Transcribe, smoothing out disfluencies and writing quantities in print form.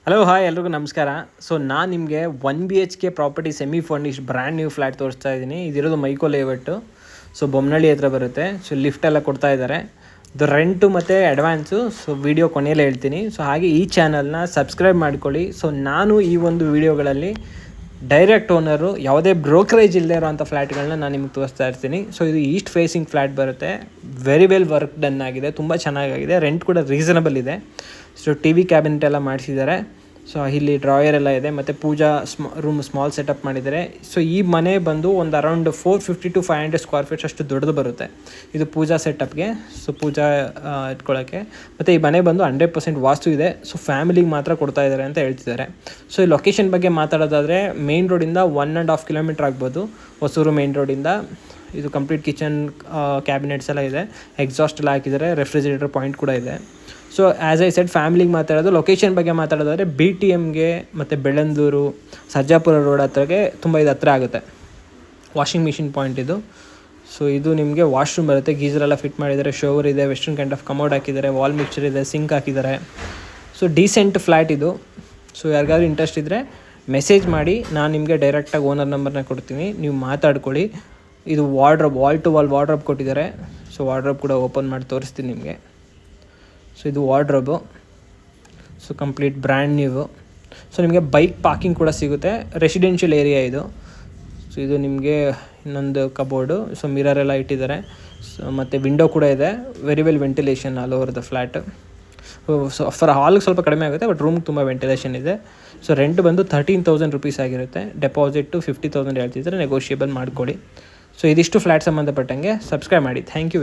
Hello hi ಎಲ್ರಿಗೂ ನಮಸ್ಕಾರ. So ನಾನು ನಿಮಗೆ 1 BHK property semi furnished brand new flat ತೋರಿಸ್ತಾ ಇದ್ದೀನಿ. ಇದಿರೋದು ಮೈಕೋ ಲೇಔಟು. ಸೊ ಬೊಮ್ಮನಹಳ್ಳಿ ಹತ್ರ ಬರುತ್ತೆ. ಸೊ ಲಿಫ್ಟ್ ಎಲ್ಲ ಕೊಡ್ತಾ ಇದ್ದಾರೆ. ಇದು ರೆಂಟು ಮತ್ತು ಅಡ್ವಾನ್ಸು. ಸೊ ವಿಡಿಯೋ ಕೊನೆಯಲ್ಲಿ ಹೇಳ್ತೀನಿ. ಸೊ ಹಾಗೆ ಈ ಚಾನಲ್ನ ಸಬ್ಸ್ಕ್ರೈಬ್ ಮಾಡ್ಕೊಳ್ಳಿ. ಸೊ ನಾನು ಈ ಒಂದು ವಿಡಿಯೋಗಳಲ್ಲಿ ಡೈರೆಕ್ಟ್ ಓನರು ಯಾವುದೇ ಬ್ರೋಕರೇಜ್ ಇಲ್ಲದೆ ಇರೋವಂಥ ಫ್ಲ್ಯಾಟ್ಗಳನ್ನ ನಾನು ನಿಮಗೆ ತೋರಿಸ್ತಾ ಇರ್ತೀನಿ. ಸೊ ಇದು ಈಸ್ಟ್ ಫೇಸಿಂಗ್ ಫ್ಲ್ಯಾಟ್ ಬರುತ್ತೆ. ವೆರಿ ವೆಲ್ ವರ್ಕ್ ಡನ್ ಆಗಿದೆ, ತುಂಬ ಚೆನ್ನಾಗಿದೆ. ರೆಂಟ್ ಕೂಡ ರೀಸನಬಲ್ ಇದೆ. ಸೊ TV ಕ್ಯಾಬಿನೆಟ್ ಎಲ್ಲ ಮಾಡಿಸಿದ್ದಾರೆ. ಸೊ ಇಲ್ಲಿ ಡ್ರಾಯರ್ ಎಲ್ಲ ಇದೆ ಮತ್ತು ಪೂಜಾ ರೂಮ್ ಸ್ಮಾಲ್ ಸೆಟಪ್ ಮಾಡಿದ್ದಾರೆ. ಸೊ ಈ ಮನೆ ಬಂದು ಒಂದು ಅರೌಂಡ್ 450 to 500 ಸ್ಕ್ವೇರ್ ಫೀಟ್ಸ್ ಅಷ್ಟು ದೊಡ್ಡದು ಬರುತ್ತೆ. ಇದು ಪೂಜಾ ಸೆಟಪ್ಗೆ, ಸೊ ಪೂಜಾ ಇಟ್ಕೊಳ್ಳೋಕ್ಕೆ. ಮತ್ತು ಈ ಮನೆ ಬಂದು 100% ವಾಸ್ತು ಇದೆ. ಸೊ ಫ್ಯಾಮಿಲಿಗೆ ಮಾತ್ರ ಕೊಡ್ತಾ ಇದ್ದಾರೆ ಅಂತ ಹೇಳ್ತಿದ್ದಾರೆ. ಸೊ ಈ ಲೊಕೇಶನ್ ಬಗ್ಗೆ ಮಾತಾಡೋದಾದರೆ ಮೇನ್ ರೋಡಿಂದ 1.5 ಕಿಲೋಮೀಟ್ರ್ ಆಗ್ಬೋದು. ಹೊಸೂರು ಮೇನ್ ರೋಡಿಂದ. ಇದು ಕಂಪ್ಲೀಟ್ ಕಿಚನ್ ಕ್ಯಾಬಿನೆಟ್ಸ್ ಎಲ್ಲ ಇದೆ. ಎಕ್ಸಾಸ್ಟ್ ಎಲ್ಲ ಹಾಕಿದ್ದಾರೆ. ರೆಫ್ರಿಜರೇಟರ್ ಪಾಯಿಂಟ್ ಕೂಡ ಇದೆ. ಸೊ ಆ್ಯಸ್ ಐ ಸೆಡ್ ಫ್ಯಾಮಿಲಿಗೆ ಮಾತಾಡೋದು. ಲೊಕೇಶನ್ ಬಗ್ಗೆ ಮಾತಾಡೋದಾದರೆ BTMಗೆ ಮತ್ತು ಬೆಳ್ಳಂದೂರು ಸರ್ಜಾಪುರ ರೋಡ್ ಹತ್ರಗೆ ತುಂಬ ಇದು ಹತ್ರ ಆಗುತ್ತೆ. ವಾಷಿಂಗ್ ಮಿಷಿನ್ ಪಾಯಿಂಟ್ ಇದು. ಸೊ ಇದು ನಿಮಗೆ ವಾಶ್ರೂಮ್ ಬರುತ್ತೆ. ಗೀಸರೆಲ್ಲ ಫಿಟ್ ಮಾಡಿದ್ದಾರೆ. ಶೋವರ್ ಇದೆ. ವೆಸ್ಟರ್ನ್ ಕೈಂಡ್ ಆಫ್ ಕಮೋಡ್ ಹಾಕಿದ್ದಾರೆ. ವಾಲ್ ಮಿಕ್ಸ್ಚರ್ ಇದೆ. ಸಿಂಕ್ ಹಾಕಿದ್ದಾರೆ. ಸೊ ಡೀಸೆಂಟ್ ಫ್ಲ್ಯಾಟ್ ಇದು. ಸೊ ಯಾರಿಗಾದ್ರೂ ಇಂಟ್ರೆಸ್ಟ್ ಇದ್ದರೆ ಮೆಸೇಜ್ ಮಾಡಿ. ನಾನು ನಿಮಗೆ ಡೈರೆಕ್ಟಾಗಿ ಓನರ್ ನಂಬರ್ನ ಕೊಡ್ತೀನಿ, ನೀವು ಮಾತಾಡ್ಕೊಳ್ಳಿ. ಇದು wardrobe, wall to wall wardrobe ಕೊಟ್ಟಿದ್ದಾರೆ. ಸೊ ವಾರ್ಡ್ರೋಬ್ ಕೂಡ ಓಪನ್ ಮಾಡಿ ತೋರಿಸ್ತೀನಿ ನಿಮಗೆ. ಸೊ ಇದು wardrobe. So complete brand new. So ನಿಮಗೆ ಬೈಕ್ ಪಾರ್ಕಿಂಗ್ ಕೂಡ ಸಿಗುತ್ತೆ. ರೆಸಿಡೆನ್ಷಿಯಲ್ ಏರಿಯಾ ಇದು. ಸೊ ಇದು ನಿಮಗೆ ಇನ್ನೊಂದು ಕಬೋರ್ಡು. ಸೊ ಮಿರರ್ ಎಲ್ಲ ಇಟ್ಟಿದ್ದಾರೆ. ಸೊ ಮತ್ತು ವಿಂಡೋ ಕೂಡ ಇದೆ. Very well ventilation all over the flat. So far ಹಾಲ್ಗೆ ಸ್ವಲ್ಪ ಕಡಿಮೆ ಆಗುತ್ತೆ, ಬಟ್ ರೂಮ್ಗೆ ತುಂಬ ವೆಂಟಿಲೇಷನ್ ಇದೆ. ಸೊ ರೆಂಟ್ ಬಂದು 13,000 rupees ಆಗಿರುತ್ತೆ. ಡೆಪಾಸಿಟ್ಟು 50,000 ಹೇಳ್ತಿದ್ರೆ ನೆಗೋಷಿಯೇಬಲ್ ಮಾಡ್ಕೊಳ್ಳಿ. ಸೊ ಇದಿಷ್ಟು ಫ್ಲ್ಯಾಟ್ ಸಂಬಂಧಪಟ್ಟಂಗೆ. ಸಬ್ಸ್ಕ್ರೈಬ್ ಮಾಡಿ. Thank you.